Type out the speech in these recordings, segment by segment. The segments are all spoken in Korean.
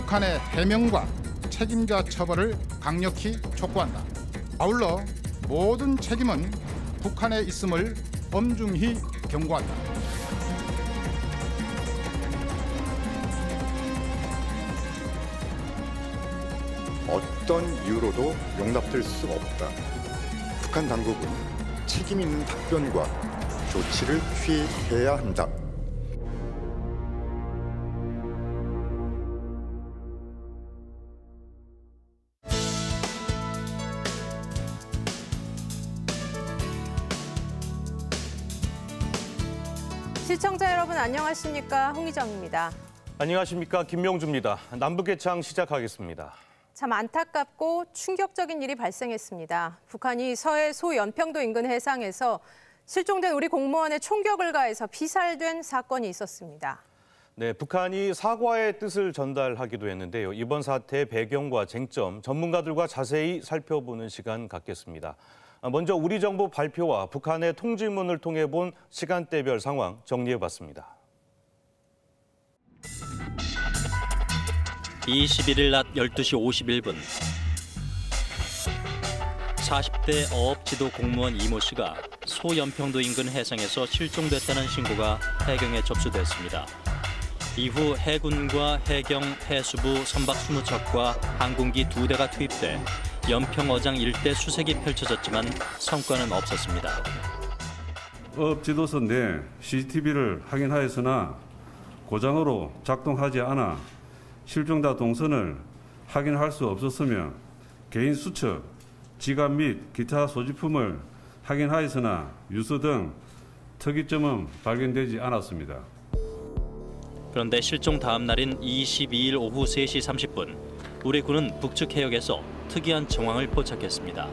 북한의 해명과 책임자 처벌을 강력히 촉구한다. 아울러 모든 책임은 북한에 있음을 엄중히 경고한다. 어떤 이유로도 용납될 수 없다. 북한 당국은 책임 있는 답변과 조치를 취해야 한다. 시청자 여러분 안녕하십니까? 홍희정입니다. 안녕하십니까? 김명주입니다. 남북개창 시작하겠습니다. 참 안타깝고 충격적인 일이 발생했습니다. 북한이 서해 소연평도 인근 해상에서 실종된 우리 공무원의 총격을 가해서 피살된 사건이 있었습니다. 네, 북한이 사과의 뜻을 전달하기도 했는데요. 이번 사태의 배경과 쟁점, 전문가들과 자세히 살펴보는 시간 갖겠습니다. 먼저 우리 정부 발표와 북한의 통지문을 통해 본 시간대별 상황 정리해봤습니다. 21일 낮 12시 51분 40대 어업지도 공무원 이모 씨가 소연평도 인근 해상에서 실종됐다는 신고가 해경에 접수됐습니다. 이후 해군과 해경, 해수부, 선박 20척과 항공기 2대가 투입돼 연평어장 일대 수색이 펼쳐졌지만 성과는 없었습니다. 어업지도서 내 CCTV를 확인하였으나 고장으로 작동하지 않아 실종자 동선을 확인할 수 없었으며 개인 수첩, 지갑 및 기타 소지품을 확인하였으나 유서 등 특이점은 발견되지 않았습니다. 그런데 실종 다음 날인 22일 오후 3시 30분 우리 군은 북측 해역에서 특이한 정황을 포착했습니다.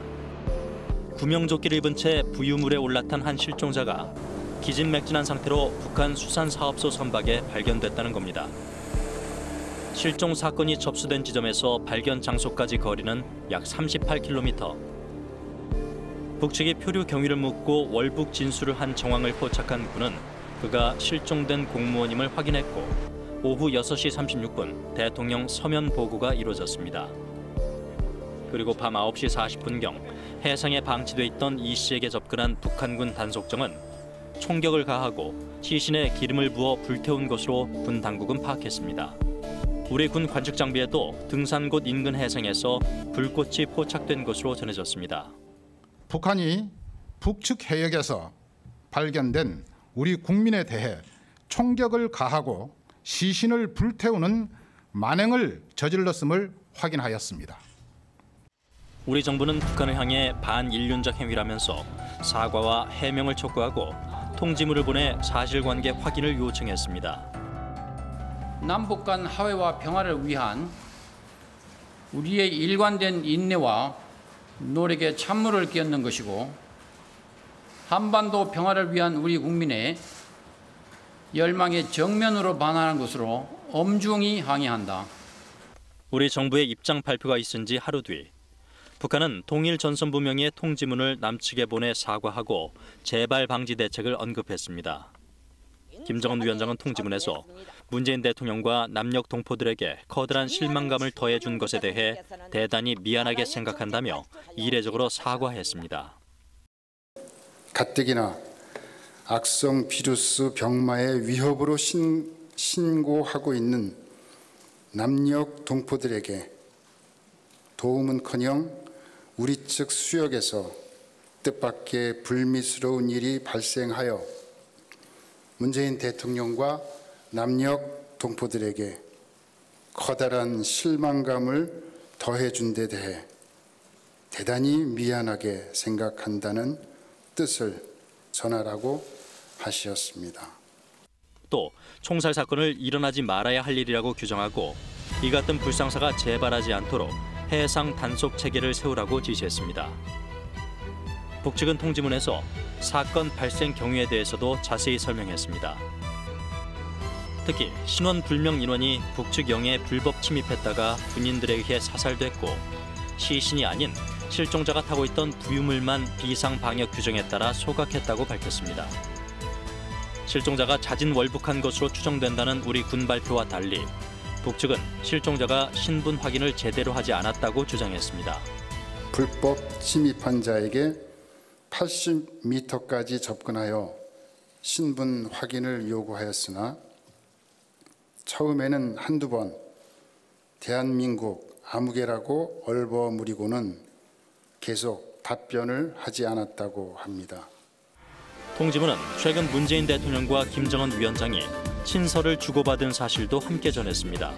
구명조끼를 입은 채 부유물에 올라탄 한 실종자가 기진맥진한 상태로 북한 수산사업소 선박에 발견됐다는 겁니다. 실종 사건이 접수된 지점에서 발견 장소까지 거리는 약 38km. 북측이 표류 경위를 묻고 월북 진술을 한 정황을 포착한 군은 그가 실종된 공무원임을 확인했고 오후 6시 36분 대통령 서면 보고가 이루어졌습니다. 그리고 밤 9시 40분경 해상에 방치돼 있던 이 씨에게 접근한 북한군 단속정은 총격을 가하고 시신에 기름을 부어 불태운 것으로 군 당국은 파악했습니다. 우리 군 관측 장비에도 등산곳 인근 해상에서 불꽃이 포착된 것으로 전해졌습니다. 북한이 북측 해역에서 발견된 우리 국민에 대해 총격을 가하고 시신을 불태우는 만행을 저질렀음을 확인하였습니다. 우리 정부는 북한을 향해 반인륜적 행위라면서 사과와 해명을 촉구하고 통지문을 보내 사실관계 확인을 요청했습니다. 남북 간 화해와 평화를 위한 우리의 일관된 인내와 노력에 찬물을 끼얹는 것이고 한반도 평화를 위한 우리 국민의 열망에 정면으로 반하는 것으로 엄중히 항의한다. 우리 정부의 입장 발표가 있은 지 하루 뒤 북한은 통일 전선부 명의의 통지문을 남측에 보내 사과하고 재발 방지 대책을 언급했습니다. 김정은 위원장은 통지문에서 문재인 대통령과 남녘 동포들에게 커다란 실망감을 더해준 것에 대해 대단히 미안하게 생각한다며 이례적으로 사과했습니다. 가뜩이나 악성 비루스 병마의 위협으로 신고하고 있는 남녘 동포들에게 도움은커녕 우리 측 수역에서 뜻밖의 불미스러운 일이 발생하여 문재인 대통령과 남녘 동포들에게 커다란 실망감을 더해준 데 대해 대단히 미안하게 생각한다는 뜻을 전하라고 하셨습니다. 또 총살 사건을 일어나지 말아야 할 일이라고 규정하고 이 같은 불상사가 재발하지 않도록 해상 단속 체계를 세우라고 지시했습니다. 북측은 통지문에서 사건 발생 경위에 대해서도 자세히 설명했습니다. 특히 신원불명 인원이 북측 영해에 불법 침입했다가 군인들에 의해 사살됐고 시신이 아닌 실종자가 타고 있던 부유물만 비상방역 규정에 따라 소각했다고 밝혔습니다. 실종자가 자진 월북한 것으로 추정된다는 우리 군 발표와 달리 북측은 실종자가 신분 확인을 제대로 하지 않았다고 주장했습니다. 불법 침입한 자에게 80m까지 접근하여 신분 확인을 요구하였으나 처음에는 한두 번 대한민국 아무개라고 얼버무리고는 계속 답변을 하지 않았다고 합니다. 통지문은 최근 문재인 대통령과 김정은 위원장이 친서를 주고받은 사실도 함께 전했습니다.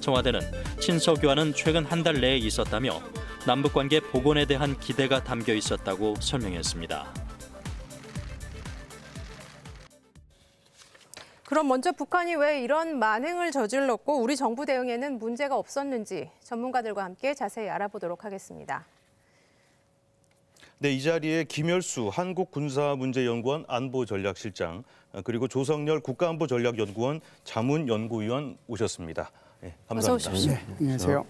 청와대는 친서 교환은 최근 한 달 내에 있었다며 남북관계 복원에 대한 기대가 담겨 있었다고 설명했습니다. 그럼 먼저 북한이 왜 이런 만행을 저질렀고 우리 정부 대응에는 문제가 없었는지 전문가들과 함께 자세히 알아보도록 하겠습니다. 네, 이 자리에 김열수 한국군사문제연구원 안보전략실장 그리고 조성열 국가안보전략연구원 자문연구위원 오셨습니다. 네, 감사합니다. 어서 오십시오. 네, 안녕하세요.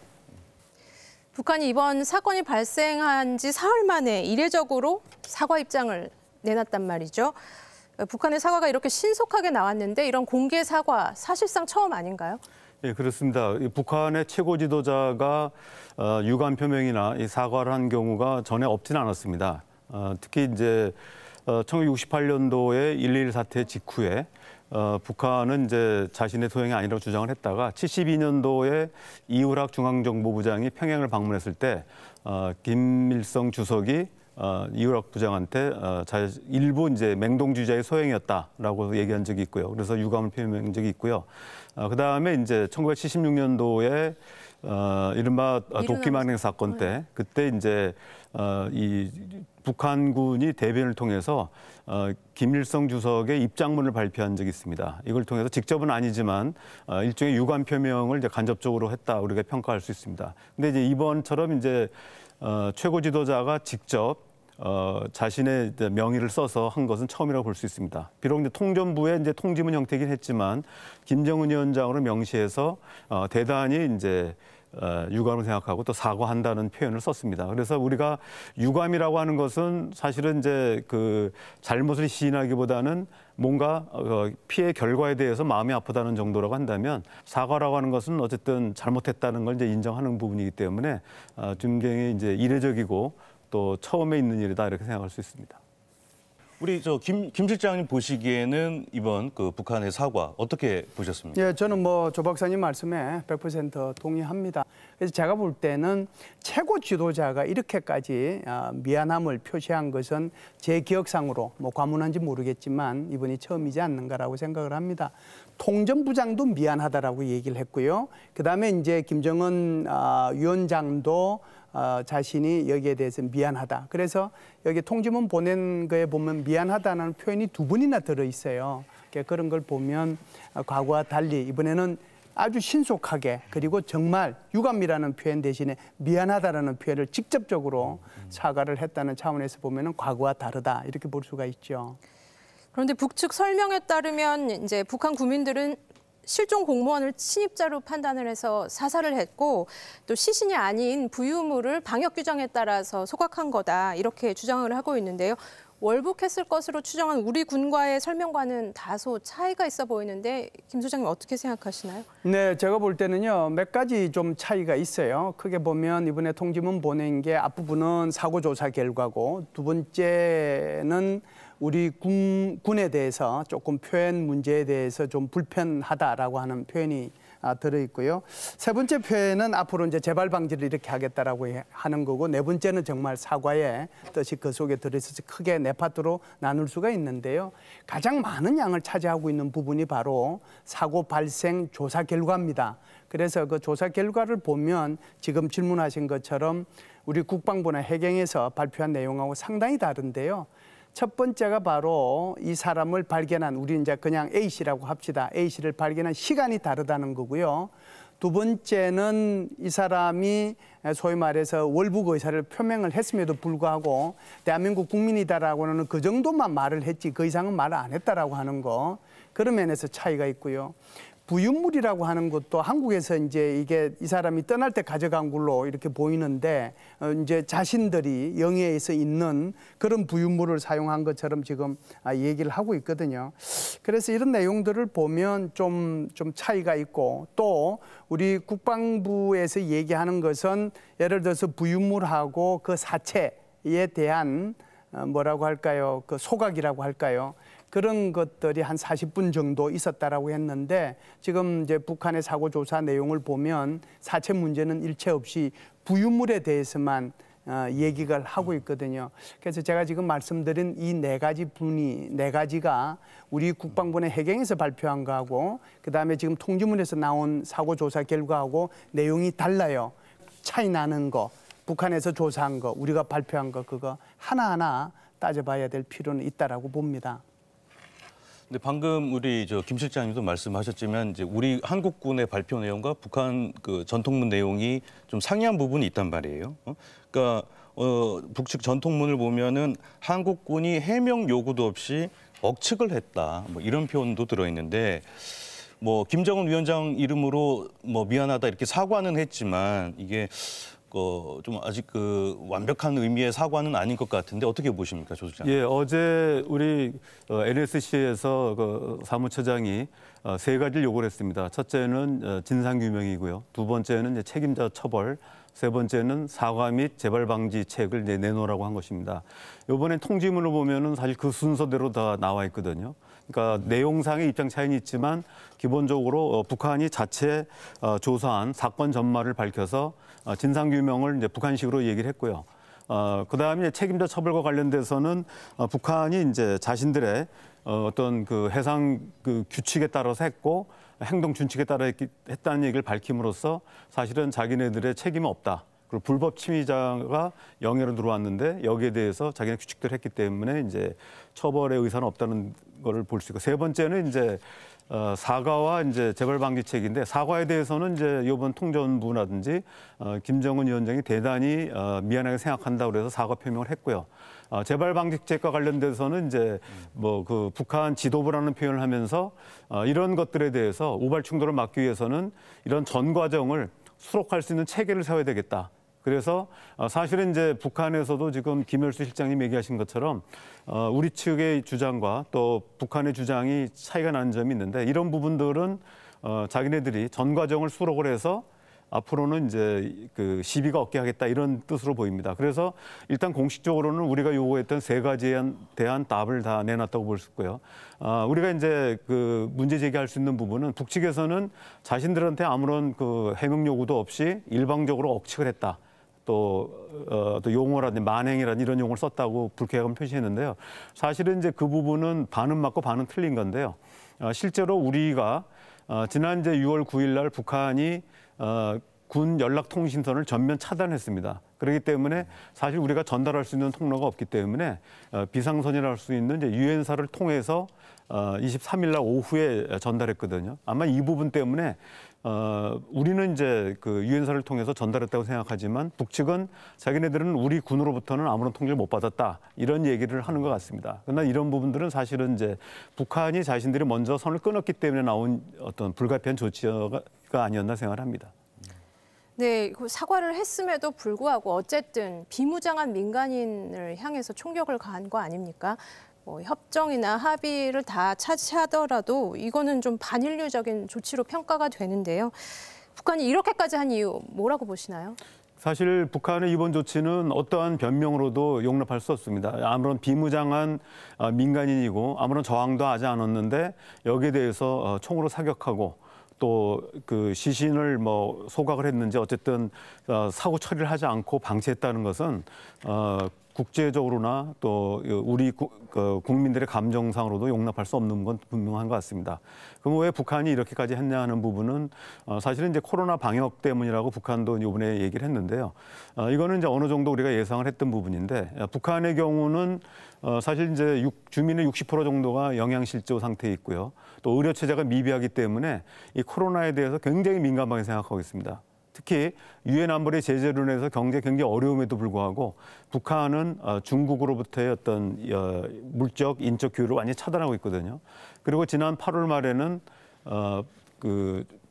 북한이 이번 사건이 발생한 지 사흘 만에 이례적으로 사과 입장을 내놨단 말이죠. 북한의 사과가 이렇게 신속하게 나왔는데 이런 공개 사과 사실상 처음 아닌가요? 예, 그렇습니다. 북한의 최고 지도자가 유감 표명이나 사과를 한 경우가 전에 없지는 않았습니다. 특히 이제 1968년도에 1.1 사태 직후에 북한은 이제 자신의 소행이 아니라고 주장을 했다가 72년도에 이울학 중앙정보부장이 평양을 방문했을 때 김일성 주석이 이울학 부장한테 일부 이제 맹동주의자의 소행이었다라고 얘기한 적이 있고요. 그래서 유감을 표명한 적이 있고요. 그 다음에 이제 1976년도에 이른바 도끼만행 사건 때 그때 이제 이 북한군이 대변을 통해서 김일성 주석의 입장문을 발표한 적이 있습니다. 이걸 통해서 직접은 아니지만 일종의 유감 표명을 이제 간접적으로 했다 우리가 평가할 수 있습니다. 근데 이제 이번처럼 이제 최고 지도자가 직접 자신의 명의를 써서 한 것은 처음이라고 볼 수 있습니다. 비록 이제 통전부의 이제 통지문 형태이긴 했지만 김정은 위원장으로 명시해서 대단히 이제 유감을 생각하고 또 사과한다는 표현을 썼습니다. 그래서 우리가 유감이라고 하는 것은 사실은 이제 그 잘못을 시인하기보다는 뭔가 피해 결과에 대해서 마음이 아프다는 정도라고 한다면 사과라고 하는 것은 어쨌든 잘못했다는 걸 이제 인정하는 부분이기 때문에 굉장히 이제 이례적이고 또 처음에 있는 일이다 이렇게 생각할 수 있습니다. 우리 김 실장님 보시기에는 이번 그 북한의 사과 어떻게 보셨습니까? 예, 저는 뭐 조 박사님 말씀에 100% 동의합니다. 그래서 제가 볼 때는 최고 지도자가 이렇게까지 미안함을 표시한 것은 제 기억상으로 뭐 과문한지 모르겠지만 이번이 처음이지 않는가라고 생각을 합니다. 통전부장도 미안하다라고 얘기를 했고요. 그다음에 이제 김정은 위원장도 자신이 여기에 대해서 미안하다. 그래서 여기 통지문 보낸 거에 보면 미안하다는 표현이 두 번이나 들어있어요. 그런 걸 보면 과거와 달리 이번에는 아주 신속하게 그리고 정말 유감이라는 표현 대신에 미안하다라는 표현을 직접적으로 사과를 했다는 차원에서 보면 과거와 다르다 이렇게 볼 수가 있죠. 그런데 북측 설명에 따르면 이제 북한 국민들은 실종 공무원을 침입자로 판단을 해서 사살을 했고 또 시신이 아닌 부유물을 방역 규정에 따라서 소각한 거다 이렇게 주장을 하고 있는데요. 월북했을 것으로 추정한 우리 군과의 설명과는 다소 차이가 있어 보이는데 김 소장님 어떻게 생각하시나요? 네, 제가 볼 때는요 몇 가지 좀 차이가 있어요. 크게 보면 이번에 통지문 보낸 게 앞부분은 사고 조사 결과고 두 번째는 우리 군에 대해서 조금 표현 문제에 대해서 좀 불편하다라고 하는 표현이 들어있고요. 세 번째 표현은 앞으로 이제 재발 방지를 이렇게 하겠다라고 하는 거고 네 번째는 정말 사과의 뜻이 그 속에 들어있어서 크게 네 파트로 나눌 수가 있는데요. 가장 많은 양을 차지하고 있는 부분이 바로 사고 발생 조사 결과입니다. 그래서 그 조사 결과를 보면 지금 질문하신 것처럼 우리 국방부나 해경에서 발표한 내용하고 상당히 다른데요. 첫 번째가 바로 이 사람을 발견한 우리 이제 그냥 A씨라고 합시다. A씨를 발견한 시간이 다르다는 거고요. 두 번째는 이 사람이 소위 말해서 월북 의사를 표명을 했음에도 불구하고 대한민국 국민이다라고는 그 정도만 말을 했지 그 이상은 말을 안 했다라고 하는 거. 그런 면에서 차이가 있고요. 부윤물이라고 하는 것도 한국에서 이제 이게 이 사람이 떠날 때 가져간 걸로 이렇게 보이는데 이제 자신들이 영해에서 있는 그런 부윤물을 사용한 것처럼 지금 얘기를 하고 있거든요. 그래서 이런 내용들을 보면 좀 차이가 있고 또 우리 국방부에서 얘기하는 것은 예를 들어서 부윤물하고 그 사체에 대한 뭐라고 할까요? 그 소각이라고 할까요? 그런 것들이 한 40분 정도 있었다라고 했는데 지금 이제 북한의 사고 조사 내용을 보면 사체 문제는 일체 없이 부윤물에 대해서만 얘기를 하고 있거든요. 그래서 제가 지금 말씀드린 이 네 가지가 우리 국방부의 해경에서 발표한 거하고 그다음에 지금 통지문에서 나온 사고 조사 결과하고 내용이 달라요. 차이 나는 거, 북한에서 조사한 거, 우리가 발표한 거 그거 하나하나 따져봐야 될 필요는 있다라고 봅니다. 근데 방금 우리 김 실장님도 말씀하셨지만 이제 우리 한국군의 발표 내용과 북한 그 전통문 내용이 좀 상이한 부분이 있단 말이에요. 그러니까 북측 전통문을 보면은 한국군이 해명 요구도 없이 억측을 했다. 뭐 이런 표현도 들어있는데 뭐 김정은 위원장 이름으로 뭐 미안하다 이렇게 사과는 했지만 이게 좀 아직 그 완벽한 의미의 사과는 아닌 것 같은데 어떻게 보십니까, 조 실장? 예, 어제 우리 NSC에서 그 사무처장이 세 가지를 요구를 했습니다. 첫째는 진상규명이고요. 두 번째는 이제 책임자 처벌, 세 번째는 사과 및 재발 방지책을 내놓으라고 한 것입니다. 이번에 통지문을 보면은 사실 그 순서대로 다 나와 있거든요. 그러니까 내용상의 입장 차이는 있지만 기본적으로 북한이 자체 조사한 사건 전말을 밝혀서 진상규명을 이제 북한식으로 얘기를 했고요. 그다음에 책임자 처벌과 관련돼서는 북한이 이제 자신들의 어떤 그 해상 그 규칙에 따라서 했고 행동 준칙에 따라 했다는 얘기를 밝힘으로써 사실은 자기네들의 책임은 없다. 그리고 불법 침입자가 영해로 들어왔는데 여기에 대해서 자기네 규칙대로 했기 때문에 이제 처벌의 의사는 없다는 걸 볼 수 있고 세 번째는 이제 사과와 이제 재발 방지책인데 사과에 대해서는 이제 이번 통전부라든지 김정은 위원장이 대단히 미안하게 생각한다고 그래서 사과 표명을 했고요. 재발 방지책과 관련돼서는 이제 뭐 그 북한 지도부라는 표현을 하면서 이런 것들에 대해서 우발 충돌을 막기 위해서는 이런 전 과정을 수록할 수 있는 체계를 세워야 되겠다. 그래서 사실은 이제 북한에서도 지금 김열수 실장님 얘기하신 것처럼 우리 측의 주장과 또 북한의 주장이 차이가 나는 점이 있는데 이런 부분들은 자기네들이 전 과정을 수록을 해서 앞으로는 이제 그 시비가 없게 하겠다 이런 뜻으로 보입니다. 그래서 일단 공식적으로는 우리가 요구했던 세 가지에 대한 답을 다 내놨다고 볼 수 있고요. 우리가 이제 그 문제 제기할 수 있는 부분은 북측에서는 자신들한테 아무런 그 해명 요구도 없이 일방적으로 억측을 했다. 또 용어라든지 만행이라든지 이런 용어를 썼다고 불쾌감을 표시했는데요. 사실은 이제 그 부분은 반은 맞고 반은 틀린 건데요. 실제로 우리가 지난 이제 6월 9일 날 북한이 군 연락통신선을 전면 차단했습니다. 그렇기 때문에 사실 우리가 전달할 수 있는 통로가 없기 때문에 비상선이라 할 수 있는 이제 유엔사를 통해서 23일 날 오후에 전달했거든요. 아마 이 부분 때문에 우리는 이제 그 유엔사를 통해서 전달했다고 생각하지만 북측은 자기네들은 우리 군으로부터는 아무런 통지를 못 받았다 이런 얘기를 하는 것 같습니다. 그러나 이런 부분들은 사실은 이제 북한이 자신들이 먼저 선을 끊었기 때문에 나온 어떤 불가피한 조치가 아니었나 생각을 합니다. 네, 사과를 했음에도 불구하고 어쨌든 비무장한 민간인을 향해서 총격을 가한 거 아닙니까? 뭐 협정이나 합의를 다 차지하더라도 이거는 좀 반인류적인 조치로 평가가 되는데요. 북한이 이렇게까지 한 이유 뭐라고 보시나요? 사실 북한의 이번 조치는 어떠한 변명으로도 용납할 수 없습니다. 아무런 비무장한 민간인이고 아무런 저항도 하지 않았는데 여기에 대해서 총으로 사격하고 또 그 시신을 뭐 소각을 했는지 어쨌든 사고 처리를 하지 않고 방치했다는 것은 국제적으로나 또 우리 국민들의 감정상으로도 용납할 수 없는 건 분명한 것 같습니다. 그럼 왜 북한이 이렇게까지 했냐 하는 부분은 사실은 이제 코로나 방역 때문이라고 북한도 이번에 얘기를 했는데요. 이거는 이제 어느 정도 우리가 예상을 했던 부분인데 북한의 경우는 사실 이제 주민의 60% 정도가 영양실조 상태에 있고요. 또 의료 체제가 미비하기 때문에 이 코로나에 대해서 굉장히 민감하게 생각하고 있습니다. 특히 유엔 안보리 제재로 인해서 굉장히 어려움에도 불구하고 북한은 중국으로부터의 어떤 물적, 인적 교류를 완전히 차단하고 있거든요. 그리고 지난 8월 말에는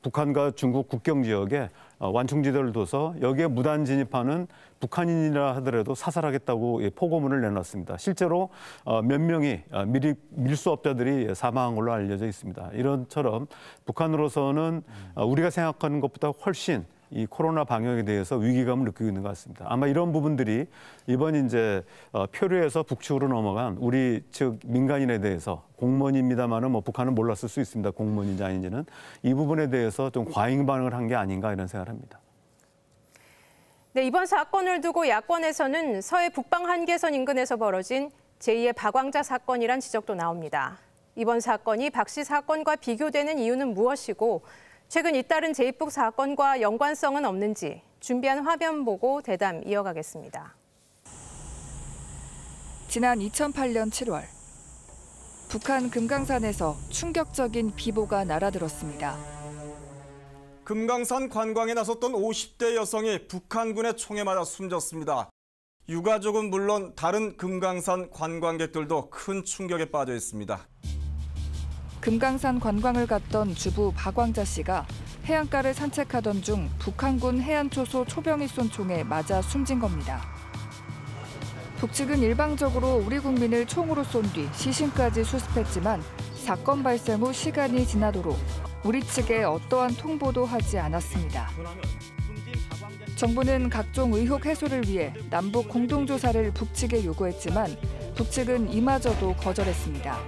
북한과 중국 국경 지역에 완충지대를 둬서 여기에 무단 진입하는 북한인이라 하더라도 사살하겠다고 포고문을 내놨습니다. 실제로 몇 명이 밀수업자들이 사망한 걸로 알려져 있습니다. 이런처럼 북한으로서는 우리가 생각하는 것보다 훨씬 이 코로나 방역에 대해서 위기감을 느끼고 있는 것 같습니다. 아마 이런 부분들이 이번 이제 표류에서 북측으로 넘어간 우리 측 민간인에 대해서 공무원입니다만은 뭐 북한은 몰랐을 수 있습니다. 공무원인지 아닌지는 이 부분에 대해서 좀 과잉 반응을 한 게 아닌가 이런 생각을 합니다. 네, 이번 사건을 두고 야권에서는 서해 북방 한계선 인근에서 벌어진 제2의 박왕자 사건이란 지적도 나옵니다. 이번 사건이 박 씨 사건과 비교되는 이유는 무엇이고 최근 잇따른 제2북 사건과 연관성은 없는지 준비한 화면 보고 대담 이어가겠습니다. 지난 2008년 7월 북한 금강산에서 충격적인 비보가 날아들었습니다. 금강산 관광에 나섰던 50대 여성이 북한군의 총에 맞아 숨졌습니다. 유가족은 물론 다른 금강산 관광객들도 큰 충격에 빠져 있습니다. 금강산 관광을 갔던 주부 박왕자 씨가 해안가를 산책하던 중 북한군 해안초소 초병이 쏜 총에 맞아 숨진 겁니다. 북측은 일방적으로 우리 국민을 총으로 쏜 뒤 시신까지 수습했지만 사건 발생 후 시간이 지나도록 우리 측에 어떠한 통보도 하지 않았습니다. 정부는 각종 의혹 해소를 위해 남북 공동조사를 북측에 요구했지만 북측은 이마저도 거절했습니다.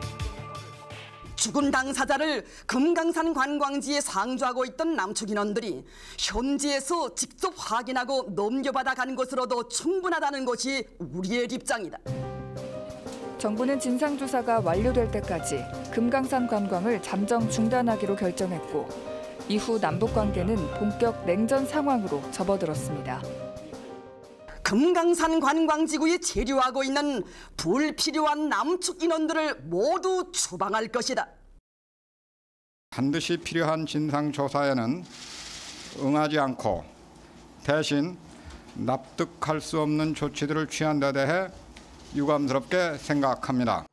죽은 당사자를 금강산 관광지에 상주하고 있던 남측 인원들이 현지에서 직접 확인하고 넘겨받아 가는 것으로도 충분하다는 것이 우리의 입장이다. 정부는 진상조사가 완료될 때까지 금강산 관광을 잠정 중단하기로 결정했고 이후 남북관계는 본격 냉전 상황으로 접어들었습니다. 금강산 관광지구에 체류하고 있는 불필요한 남측 인원들을 모두 추방할 것이다. 반드시 필요한 진상조사에는 응하지 않고 대신 납득할 수 없는 조치들을 취한 데 대해 유감스럽게 생각합니다.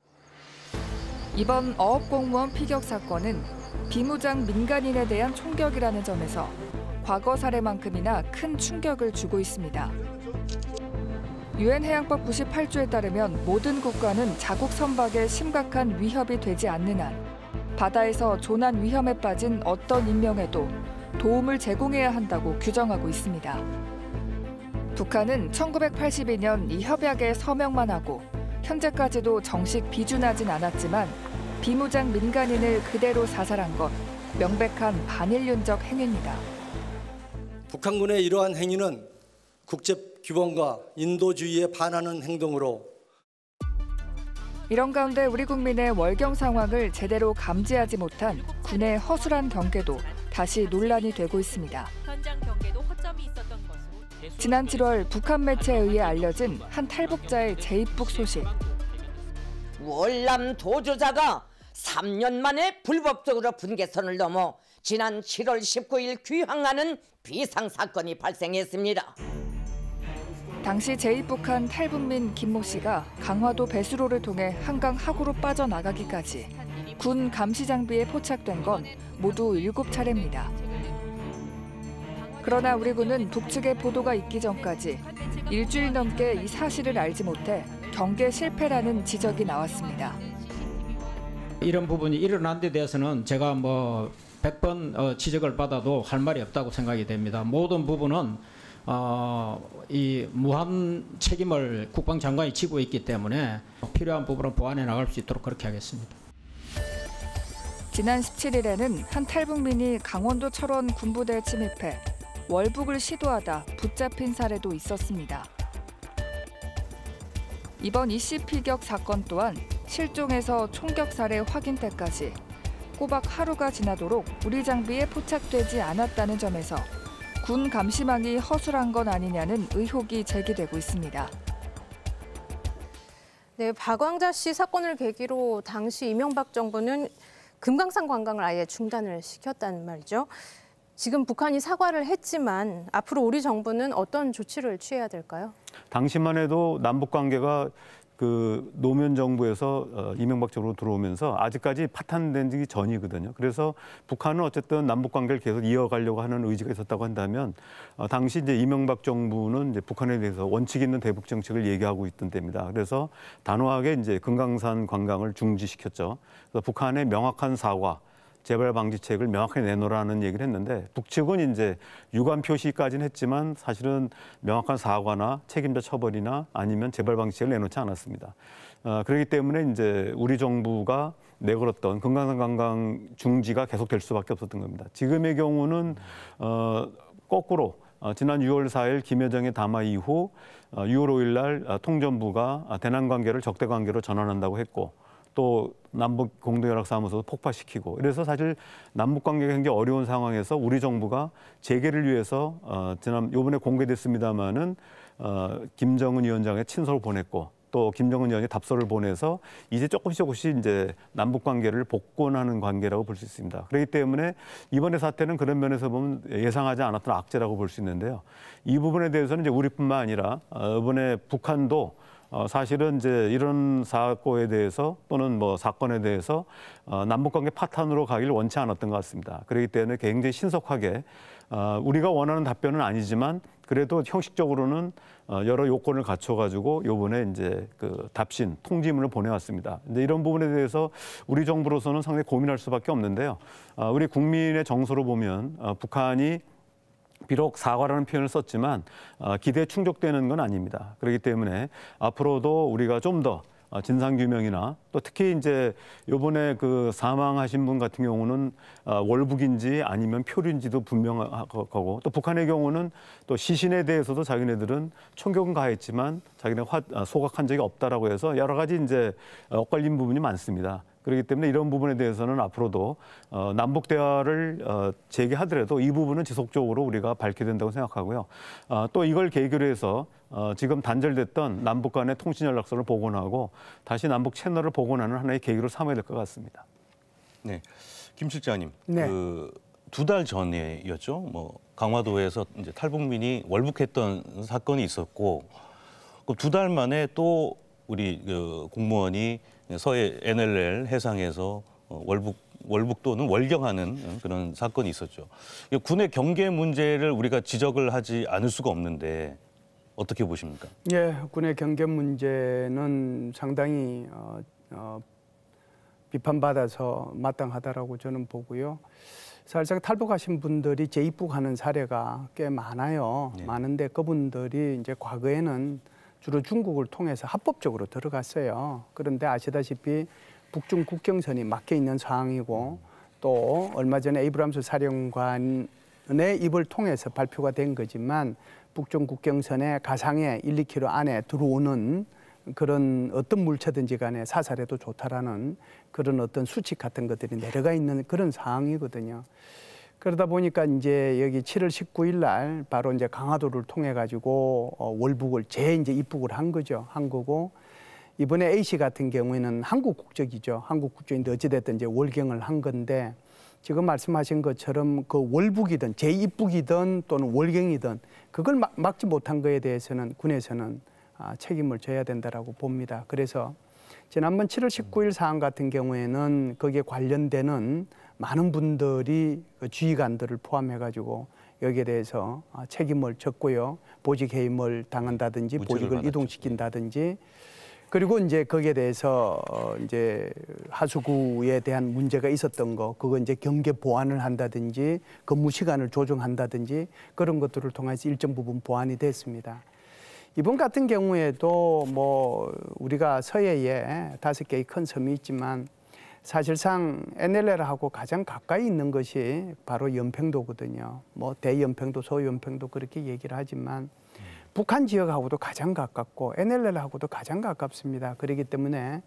이번 어업공무원 피격 사건은 비무장 민간인에 대한 총격이라는 점에서 과거 사례만큼이나 큰 충격을 주고 있습니다. 유엔 해양법 98조에 따르면 모든 국가는 자국 선박에 심각한 위협이 되지 않는 한 바다에서 조난 위험에 빠진 어떤 인명에도 도움을 제공해야 한다고 규정하고 있습니다. 북한은 1982년 이 협약에 서명만 하고 현재까지도 정식 비준하진 않았지만 비무장 민간인을 그대로 사살한 건 명백한 반인륜적 행위입니다. 북한군의 이러한 행위는 국제규범과 인도주의에 반하는 행동으로 이런 가운데 우리 국민의 월경 상황을 제대로 감지하지 못한 군의 허술한 경계도 다시 논란이 되고 있습니다. 현장 경계도 허점이 있었던 것으로 지난 7월 북한 매체에 의해 알려진 한 탈북자의 제2북 소식. 월남 도주자가 3년 만에 불법적으로 분계선을 넘어 지난 7월 19일 귀향하는 비상사건이 발생했습니다. 당시 제2북한 탈북민 김모 씨가 강화도 배수로를 통해 한강 하구로 빠져나가기까지 군 감시 장비에 포착된 건 모두 7차례입니다. 그러나 우리 군은 북측의 보도가 있기 전까지 일주일 넘게 이 사실을 알지 못해 경계 실패라는 지적이 나왔습니다. 이런 부분이 일어난 데 대해서는 제가 100번 지적을 받아도 할 말이 없다고 생각이 됩니다. 모든 부분은 이 무한 책임을 국방장관이 지고 있기 때문에 필요한 부분은 보완해 나갈 수 있도록 그렇게 하겠습니다. 지난 17일에는 한 탈북민이 강원도 철원 군부대에 침입해 월북을 시도하다 붙잡힌 사례도 있었습니다. 이번 이씨 피격 사건 또한 실종에서 총격 사례 확인 때까지 꼬박 하루가 지나도록 우리 장비에 포착되지 않았다는 점에서 군 감시망이 허술한 건 아니냐는 의혹이 제기되고 있습니다. 네, 박왕자 씨 사건을 계기로 당시 이명박 정부는 금강산 관광을 아예 중단을 시켰단 말이죠. 지금 북한이 사과를 했지만 앞으로 우리 정부는 어떤 조치를 취해야 될까요? 당시만 해도 남북 관계가 그 노무현 정부에서 이명박 정부로 들어오면서 아직까지 파탄된 지 전이거든요. 그래서 북한은 어쨌든 남북 관계를 계속 이어가려고 하는 의지가 있었다고 한다면 당시 이제 이명박 정부는 이제 북한에 대해서 원칙 있는 대북 정책을 얘기하고 있던 때입니다. 그래서 단호하게 이제 금강산 관광을 중지시켰죠. 그래서 북한의 명확한 사과, 재발 방지책을 명확하게 내놓으라는 얘기를 했는데 북측은 이제 유감 표시까지는 했지만 사실은 명확한 사과나 책임자 처벌이나 아니면 재발 방지책을 내놓지 않았습니다. 그렇기 때문에 이제 우리 정부가 내걸었던 금강산 관광 중지가 계속될 수밖에 없었던 겁니다. 지금의 경우는 거꾸로 지난 6월 4일 김여정의 담화 이후 6월 5일 날 통전부가 대남 관계를 적대 관계로 전환한다고 했고 또 남북 공동연락사무소도 폭파시키고 이래서 사실 남북 관계가 굉장히 어려운 상황에서 우리 정부가 재개를 위해서 지난 요번에 공개됐습니다마는 김정은 위원장의 친서를 보냈고 또 김정은 위원장이 답서를 보내서 이제 조금씩 이제 남북 관계를 복원하는 관계라고 볼 수 있습니다. 그렇기 때문에 이번의 사태는 그런 면에서 보면 예상하지 않았던 악재라고 볼 수 있는데요. 이 부분에 대해서는 이제 우리뿐만 아니라 이번에 북한도 사실은 이제 이런 사고에 대해서 또는 뭐 사건에 대해서 남북관계 파탄으로 가기를 원치 않았던 것 같습니다. 그렇기 때문에 굉장히 신속하게 우리가 원하는 답변은 아니지만 그래도 형식적으로는 여러 요건을 갖춰가지고 요번에 이제 그 답신 통지문을 보내왔습니다. 근데 이런 부분에 대해서 우리 정부로서는 상당히 고민할 수밖에 없는데요. 우리 국민의 정서로 보면 북한이 비록 사과라는 표현을 썼지만 기대에 충족되는 건 아닙니다. 그렇기 때문에 앞으로도 우리가 좀 더 진상규명이나 또 특히 이제 요번에 그 사망하신 분 같은 경우는 월북인지 아니면 표류인지도 분명하고 또 북한의 경우는 또 시신에 대해서도 자기네들은 총격은 가했지만 자기네 소각한 적이 없다라고 해서 여러 가지 이제 엇갈린 부분이 많습니다. 그렇기 때문에 이런 부분에 대해서는 앞으로도 남북 대화를 재개하더라도 이 부분은 지속적으로 우리가 밝혀야 된다고 생각하고요. 또 이걸 계기로 해서 지금 단절됐던 남북 간의 통신 연락선을 복원하고 다시 남북 채널을 복원하는 하나의 계기로 삼아야 될 것 같습니다. 네, 김 실장님, 네. 그 2달 전에였죠. 뭐 강화도에서 이제 탈북민이 월북했던 사건이 있었고, 그 2달 만에 또 우리 그 공무원이 서해 NLL 해상에서 월북 또는 월경하는 그런 사건이 있었죠. 군의 경계 문제를 우리가 지적을 하지 않을 수가 없는데 어떻게 보십니까? 예, 군의 경계 문제는 상당히 비판받아서 마땅하다라고 저는 보고요. 사실상 탈북하신 분들이 재입국하는 사례가 꽤 많아요. 네. 많은데 그분들이 이제 과거에는 주로 중국을 통해서 합법적으로 들어갔어요. 그런데 아시다시피 북중 국경선이 막혀 있는 상황이고 또 얼마 전에 에이브람스 사령관의 입을 통해서 발표가 된 거지만 북중 국경선의 가상의 1, 2km 안에 들어오는 그런 어떤 물체든지 간에 사살해도 좋다라는 그런 어떤 수칙 같은 것들이 내려가 있는 그런 상황이거든요. 그러다 보니까 이제 여기 7월 19일 날 바로 이제 강화도를 통해 가지고 월북을 이제 입국을 한 거죠. 한 거고 이번에 A 씨 같은 경우에는 한국 국적이죠. 한국 국적인데 어찌됐든 이제 월경을 한 건데 지금 말씀하신 것처럼 그 월북이든 재입국이든 또는 월경이든 그걸 막지 못한 거에 대해서는 군에서는 책임을 져야 된다라고 봅니다. 그래서 지난번 7월 19일 사안 같은 경우에는 거기에 관련되는 많은 분들이 그 지휘관들을 포함해가지고 여기에 대해서 책임을 졌고요. 보직 해임을 당한다든지 보직을 이동시킨다든지 그리고 이제 거기에 대해서 이제 하수구에 대한 문제가 있었던 거 그거 이제 경계 보완을 한다든지 근무 시간을 조정한다든지 그런 것들을 통해서 일정 부분 보완이 됐습니다. 이번 같은 경우에도 뭐 우리가 서해에 5개의 큰 섬이 있지만 사실상 NLL하고 가장 가까이 있는 것이 바로 연평도거든요. 뭐 대연평도, 소연평도 그렇게 얘기를 하지만 북한 지역하고도 가장 가깝고 NLL하고도 가장 가깝습니다. 그렇기 때문에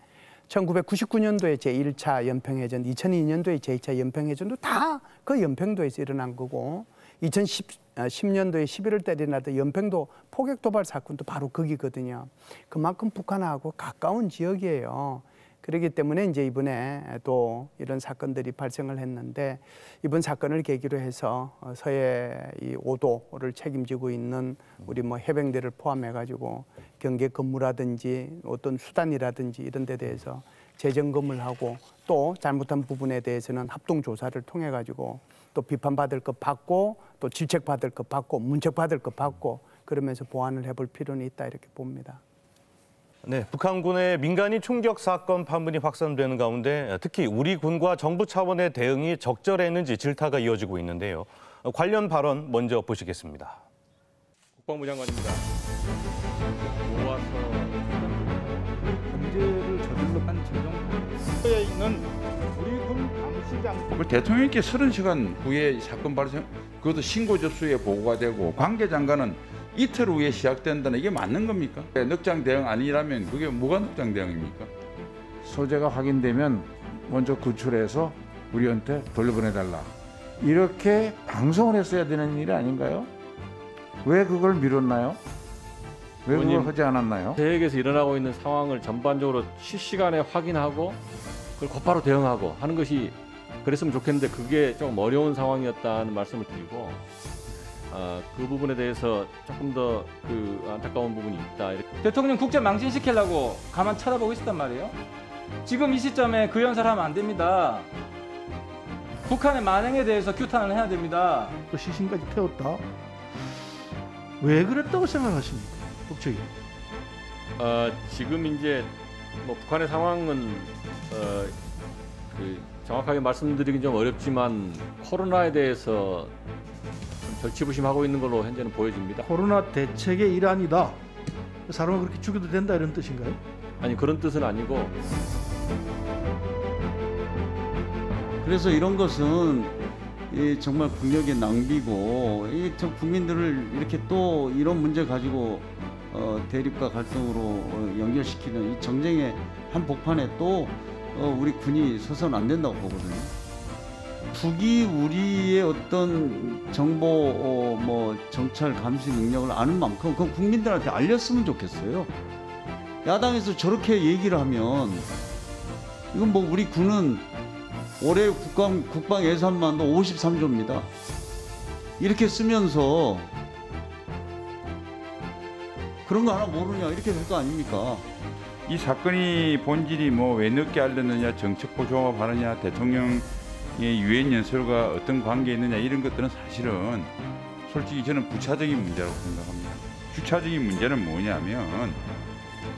1999년도에 제1차 연평해전, 2002년도에 제2차 연평해전도 다 그 연평도에서 일어난 거고 2010년도에 11월 달에 일어났던 연평도 포격 도발 사건도 바로 거기거든요. 그만큼 북한하고 가까운 지역이에요. 그렇기 때문에 이제 이번에 또 이런 사건들이 발생을 했는데 이번 사건을 계기로 해서 서해 이 5도를 책임지고 있는 우리 뭐 해병대를 포함해가지고 경계 근무라든지 어떤 수단이라든지 이런 데 대해서 재점검을 하고 또 잘못한 부분에 대해서는 합동 조사를 통해 가지고 또 비판받을 것 받고 또 질책받을 것 받고 문책받을 것 받고 그러면서 보완을 해볼 필요는 있다 이렇게 봅니다. 네, 북한군의 민간인 총격 사건 판문이 확산되는 가운데 특히 우리 군과 정부 차원의 대응이 적절했는지 질타가 이어지고 있는데요. 관련 발언 먼저 보시겠습니다. 국방부 장관입니다. 모아서 범죄를 저질러 한 재정부에 있는 우리 군 감시장 대통령께 30시간 후에 사건 발생, 그것도 신고 접수에 보고가 되고 관계장관은 이틀 후에 시작된다는 이게 맞는 겁니까? 넉장 대응 아니라면 그게 뭐가 넉장 대응입니까? 소재가 확인되면 먼저 구출해서 우리한테 돌려보내달라. 이렇게 방송을 했어야 되는 일이 아닌가요? 왜 그걸 미뤘나요? 왜 그걸 하지 않았나요? 대역에서 일어나고 있는 상황을 전반적으로 실시간에 확인하고 그걸 곧바로 대응하고 하는 것이 그랬으면 좋겠는데 그게 좀 어려운 상황이었다는 말씀을 드리고 그 부분에 대해서 조금 더 안타까운 부분이 있다. 대통령 국제 망신시키려고 가만 쳐다보고 있었단 말이에요. 지금 이 시점에 그 연설을 하면 안 됩니다. 북한의 만행에 대해서 규탄을 해야 됩니다. 또 시신까지 태웠다. 왜 그랬다고 생각하십니까? 국적이. 지금 이제 뭐 북한의 상황은 정확하게 말씀드리긴 좀 어렵지만 코로나에 대해서 절치부심하고 있는 걸로 현재는 보여집니다. 코로나 대책의 일환이다. 사람을 그렇게 죽여도 된다 이런 뜻인가요? 아니 그런 뜻은 아니고. 그래서 이런 것은 정말 국력의 낭비고 국민들을 이렇게 또 이런 문제 가지고 대립과 갈등으로 연결시키는 이 정쟁의 한 복판에 또 우리 군이 서서는 안 된다고 보거든요. 북이 우리의 어떤 정보 정찰 감시 능력을 아는 만큼 그건 국민들한테 알렸으면 좋겠어요. 야당에서 저렇게 얘기를 하면 이건 뭐 우리 군은 올해 국방 예산만도 53조입니다. 이렇게 쓰면서 그런 거 하나 모르냐 이렇게 될 거 아닙니까? 이 사건이 본질이 뭐 왜 늦게 알렸느냐, 정책보 종합하느냐, 대통령의 유엔 연설과 어떤 관계 있느냐 이런 것들은 사실은 솔직히 저는 부차적인 문제라고 생각합니다. 주차적인 문제는 뭐냐면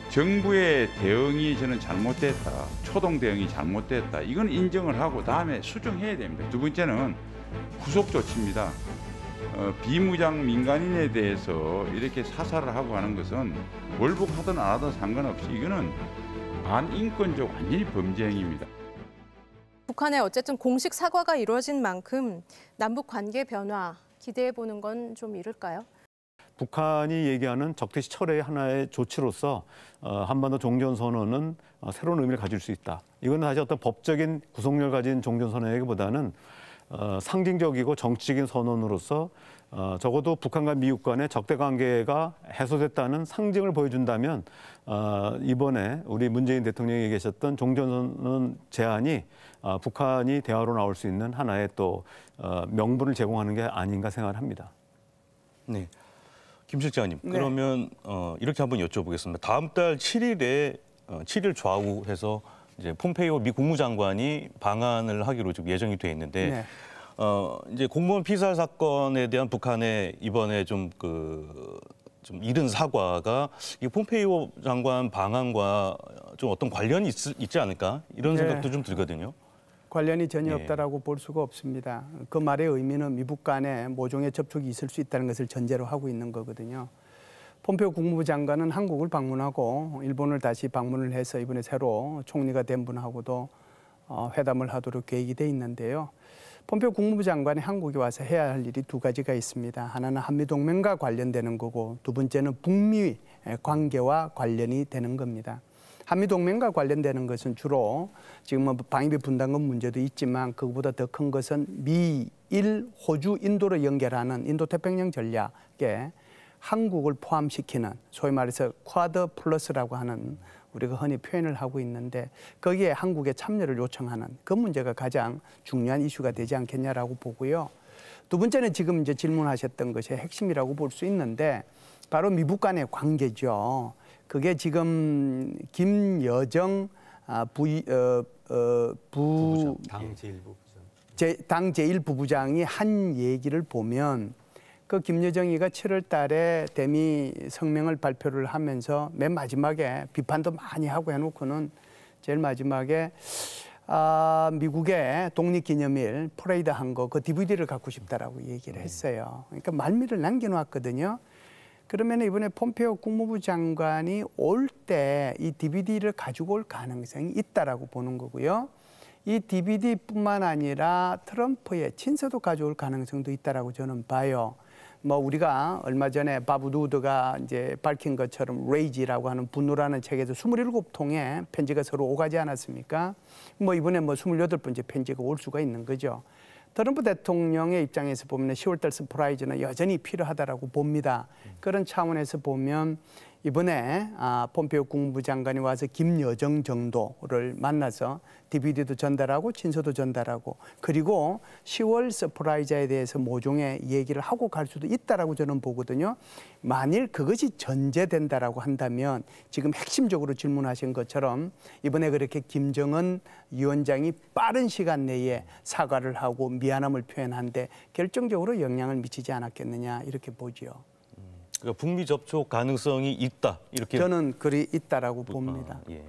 정부의 대응이 저는 잘못됐다. 초동 대응이 잘못됐다. 이건 인정을 하고 다음에 수정해야 됩니다. 두 번째는 후속 조치입니다. 비무장 민간인에 대해서 이렇게 사살을 하고 하는 것은 월북하든 안 하든 상관없이 이거는 반인권적 완전히 범죄 행위입니다. 북한의 어쨌든 공식 사과가 이루어진 만큼 남북 관계 변화 기대해 보는 건 좀 이를까요? 북한이 얘기하는 적대시 철회의 하나의 조치로서 한반도 종전선언은 새로운 의미를 가질 수 있다. 이건 사실 어떤 법적인 구속력을 가진 종전선언이기보다는 상징적이고 정치적인 선언으로서 적어도 북한과 미국 간의 적대 관계가 해소됐다는 상징을 보여준다면 이번에 우리 문재인 대통령이 얘기하셨던 종전선언 제안이 북한이 대화로 나올 수 있는 하나의 또 명분을 제공하는 게 아닌가 생각을 합니다. 네. 김 실장님, 네. 그러면 이렇게 한번 여쭤보겠습니다. 다음 달 7일에 7일 좌우해서 이제 폼페이오 미 국무장관이 방한을 하기로 지금 예정이 돼 있는데 네. 이제 공무원 피살 사건에 대한 북한의 이번에 좀 이른 사과가 이 폼페이오 장관 방한과 좀 어떤 관련이 있지 않을까 이런 네. 생각도 좀 들거든요. 관련이 전혀 예. 없다라고 볼 수가 없습니다. 그 말의 의미는 미북 간에 모종의 접촉이 있을 수 있다는 것을 전제로 하고 있는 거거든요. 폼페이오 국무부 장관은 한국을 방문하고 일본을 다시 방문을 해서 이번에 새로 총리가 된 분하고도 회담을 하도록 계획이 돼 있는데요. 폼페이오 국무부 장관이 한국에 와서 해야 할 일이 두 가지가 있습니다. 하나는 한미동맹과 관련되는 거고 두 번째는 북미 관계와 관련이 되는 겁니다. 한미동맹과 관련되는 것은 주로 지금 뭐 방위비 분담금 문제도 있지만 그것보다 더 큰 것은 미, 일, 호주, 인도를 연결하는 인도태평양 전략에 한국을 포함시키는 소위 말해서 쿼드 플러스라고 하는 우리가 흔히 표현을 하고 있는데 거기에 한국의 참여를 요청하는 그 문제가 가장 중요한 이슈가 되지 않겠냐라고 보고요. 두 번째는 지금 이제 질문하셨던 것이 핵심이라고 볼 수 있는데 바로 미북 간의 관계죠. 그게 지금 김여정 당 제1부부장이 한 얘기를 보면 그 김여정이가 7월 달에 대미 성명을 발표를 하면서 맨 마지막에 비판도 많이 하고 해놓고는 제일 마지막에 미국의 독립기념일 퍼레이드 한 거 그 DVD를 갖고 싶다라고 얘기를 했어요. 그러니까 말미를 남겨놓았거든요. 그러면 이번에 폼페오 국무부 장관이 올 때 이 DVD를 가지고 올 가능성이 있다라고 보는 거고요. 이 DVD뿐만 아니라 트럼프의 친서도 가져올 가능성도 있다라고 저는 봐요. 뭐 우리가 얼마 전에 바브 누드가 이제 밝힌 것처럼 레이지라고 하는 분노라는 책에서 27통의 편지가 서로 오가지 않았습니까? 뭐 이번에 뭐 28번째 편지가 올 수가 있는 거죠. 트럼프 대통령의 입장에서 보면 10월달 서프라이즈는 여전히 필요하다라고 봅니다. 그런 차원에서 보면 이번에 폼페오 국무부 장관이 와서 김여정 정도를 만나서 DVD도 전달하고 친서도 전달하고 그리고 10월 서프라이즈에 대해서 모종의 얘기를 하고 갈 수도 있다라고 저는 보거든요. 만일 그것이 전제된다라고 한다면 지금 핵심적으로 질문하신 것처럼 이번에 그렇게 김정은 위원장이 빠른 시간 내에 사과를 하고 미안함을 표현한데 결정적으로 영향을 미치지 않았겠느냐 이렇게 보죠. 그러니까 북미 접촉 가능성이 있다 이렇게 저는 그리 있다라고 봅니다. 예.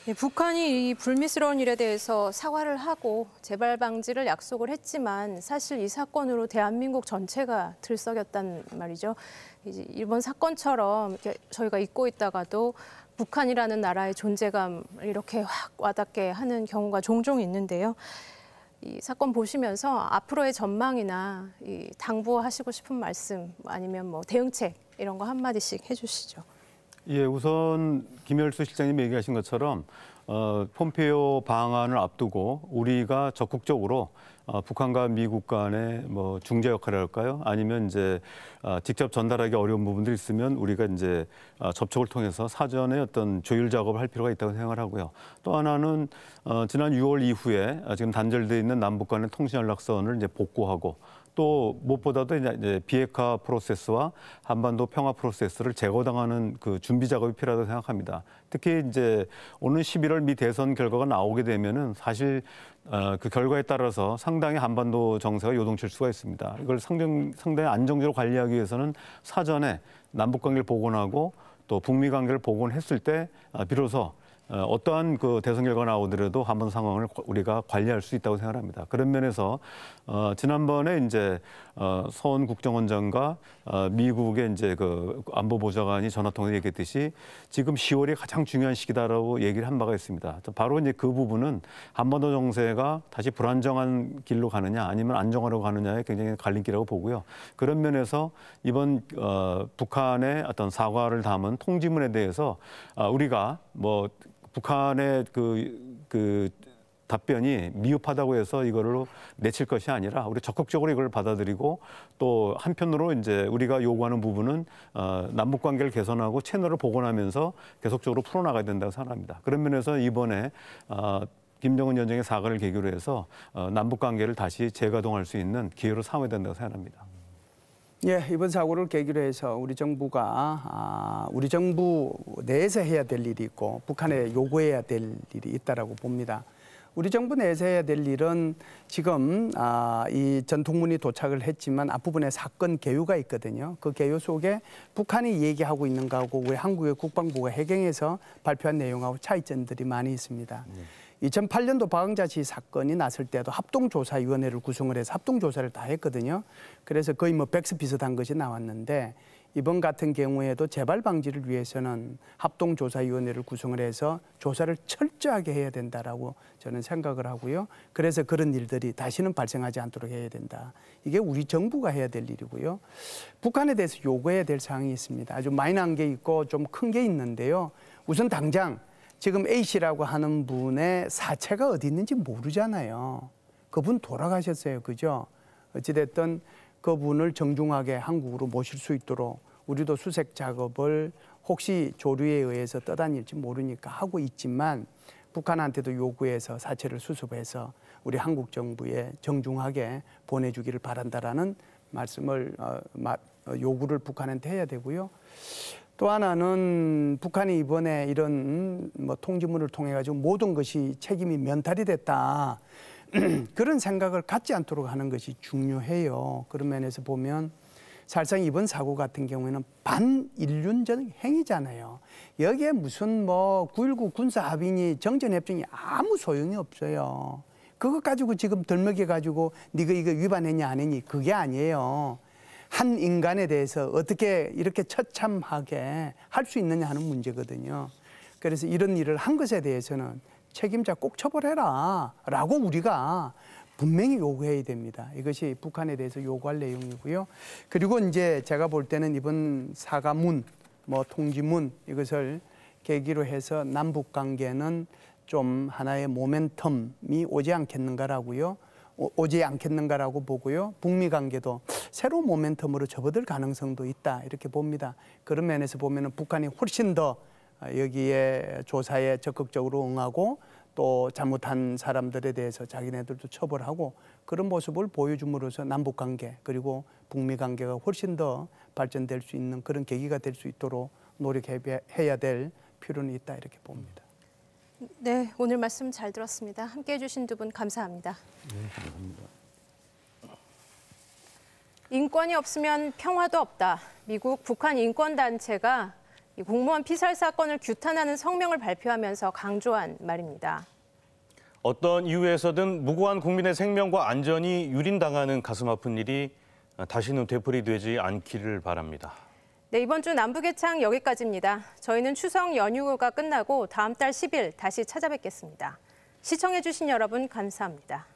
네, 북한이 이 불미스러운 일에 대해서 사과를 하고 재발 방지를 약속을 했지만 사실 이 사건으로 대한민국 전체가 들썩였단 말이죠. 이번 사건처럼 이렇게 저희가 잊고 있다가도 북한이라는 나라의 존재감을 이렇게 확 와닿게 하는 경우가 종종 있는데요. 이 사건 보시면서 앞으로의 전망이나 이 당부하시고 싶은 말씀 아니면 뭐 대응책 이런 거 한마디씩 해주시죠. 예, 우선 김열수 실장님 얘기하신 것처럼 폼페이오 방안을 앞두고 우리가 적극적으로 북한과 미국 간의 뭐 중재 역할을 할까요? 아니면 이제 직접 전달하기 어려운 부분들이 있으면 우리가 이제 접촉을 통해서 사전에 어떤 조율 작업을 할 필요가 있다고 생각을 하고요. 또 하나는 지난 6월 이후에 지금 단절돼 있는 남북 간의 통신 연락선을 이제 복구하고 또 무엇보다도 이제 비핵화 프로세스와 한반도 평화 프로세스를 제거당하는 그 준비 작업이 필요하다고 생각합니다. 특히 이제 오는 11월 미 대선 결과가 나오게 되면은 사실 그 결과에 따라서 상당히 한반도 정세가 요동칠 수가 있습니다. 이걸 상당히 안정적으로 관리하기 위해서는 사전에 남북 관계를 복원하고 또 북미 관계를 복원했을 때 비로소 어떠한 그 대선 결과가 나오더라도 한반도 상황을 우리가 관리할 수 있다고 생각합니다. 그런 면에서 지난번에 이제 서훈 국정원장과 미국의 이제 그 안보보좌관이 전화 통해서 얘기했듯이 지금 10월이 가장 중요한 시기다라고 얘기를 한 바가 있습니다. 바로 이제 그 부분은 한반도 정세가 다시 불안정한 길로 가느냐 아니면 안정화로 가느냐의 굉장히 갈림길이라고 보고요. 그런 면에서 이번 북한의 어떤 사과를 담은 통지문에 대해서 우리가 뭐 북한의 그 답변이 미흡하다고 해서 이거를 내칠 것이 아니라 우리 적극적으로 이걸 받아들이고 또 한편으로 이제 우리가 요구하는 부분은 남북 관계를 개선하고 채널을 복원하면서 계속적으로 풀어나가야 된다고 생각합니다. 그런 면에서 이번에 김정은 위원장의 사과를 계기로 해서 남북 관계를 다시 재가동할 수 있는 기회로 삼아야 된다고 생각합니다. 예, 이번 사고를 계기로 해서 우리 정부가 우리 정부 내에서 해야 될 일이 있고 북한에 요구해야 될 일이 있다라고 봅니다. 우리 정부 내에서 해야 될 일은 지금 이 전통문이 도착을 했지만 앞부분에 사건 개요가 있거든요. 그 개요 속에 북한이 얘기하고 있는 거하고 우리 한국의 국방부가 해경에서 발표한 내용하고 차이점들이 많이 있습니다. 2008년도 박항자씨 사건이 났을 때도 합동조사위원회를 구성을 해서 합동조사를 다 했거든요. 그래서 거의 뭐 백스 비슷한 것이 나왔는데 이번 같은 경우에도 재발 방지를 위해서는 합동조사위원회를 구성을 해서 조사를 철저하게 해야 된다라고 저는 생각을 하고요. 그래서 그런 일들이 다시는 발생하지 않도록 해야 된다. 이게 우리 정부가 해야 될 일이고요. 북한에 대해서 요구해야 될 사항이 있습니다. 아주 마이너한 게 있고 좀 큰 게 있는데요. 우선 당장 지금 A씨라고 하는 분의 사체가 어디 있는지 모르잖아요. 그분 돌아가셨어요. 그죠? 어찌됐든 그분을 정중하게 한국으로 모실 수 있도록 우리도 수색 작업을 혹시 조류에 의해서 떠다닐지 모르니까 하고 있지만 북한한테도 요구해서 사체를 수습해서 우리 한국 정부에 정중하게 보내주기를 바란다라는 말씀을 요구를 북한한테 해야 되고요. 또 하나는 북한이 이번에 이런 통지문을 통해 가지고 모든 것이 책임이 면탈이 됐다. 그런 생각을 갖지 않도록 하는 것이 중요해요. 그런 면에서 보면 사실상 이번 사고 같은 경우에는 반인륜적 행위잖아요. 여기에 무슨 9.19 군사합의니 정전협정이 아무 소용이 없어요. 그것 가지고 지금 덜먹여 가지고 네가 이거 위반했냐 안 했니 그게 아니에요. 한 인간에 대해서 어떻게 이렇게 처참하게 할 수 있느냐 하는 문제거든요. 그래서 이런 일을 한 것에 대해서는 책임자 꼭 처벌해라 라고 우리가 분명히 요구해야 됩니다. 이것이 북한에 대해서 요구할 내용이고요. 그리고 이제 제가 볼 때는 이번 사과문, 통지문 이것을 계기로 해서 남북 관계는 좀 하나의 모멘텀이 오지 않겠는가라고요. 오지 않겠는가라고 보고요. 북미 관계도 새로운 모멘텀으로 접어들 가능성도 있다 이렇게 봅니다. 그런 면에서 보면은 북한이 훨씬 더 여기에 조사에 적극적으로 응하고 또 잘못한 사람들에 대해서 자기네들도 처벌하고 그런 모습을 보여줌으로써 남북 관계 그리고 북미 관계가 훨씬 더 발전될 수 있는 그런 계기가 될 수 있도록 노력해야 될 필요는 있다 이렇게 봅니다. 네, 오늘 말씀 잘 들었습니다. 함께해 주신 두 분 감사합니다. 네, 감사합니다. 인권이 없으면 평화도 없다. 미국 북한 인권단체가 공무원 피살 사건을 규탄하는 성명을 발표하면서 강조한 말입니다. 어떤 이유에서든 무고한 국민의 생명과 안전이 유린당하는 가슴 아픈 일이 다시는 되풀이되지 않기를 바랍니다. 네, 이번 주 남북예창 여기까지입니다. 저희는 추석 연휴가 끝나고 다음 달 10일 다시 찾아뵙겠습니다. 시청해 주신 여러분 감사합니다.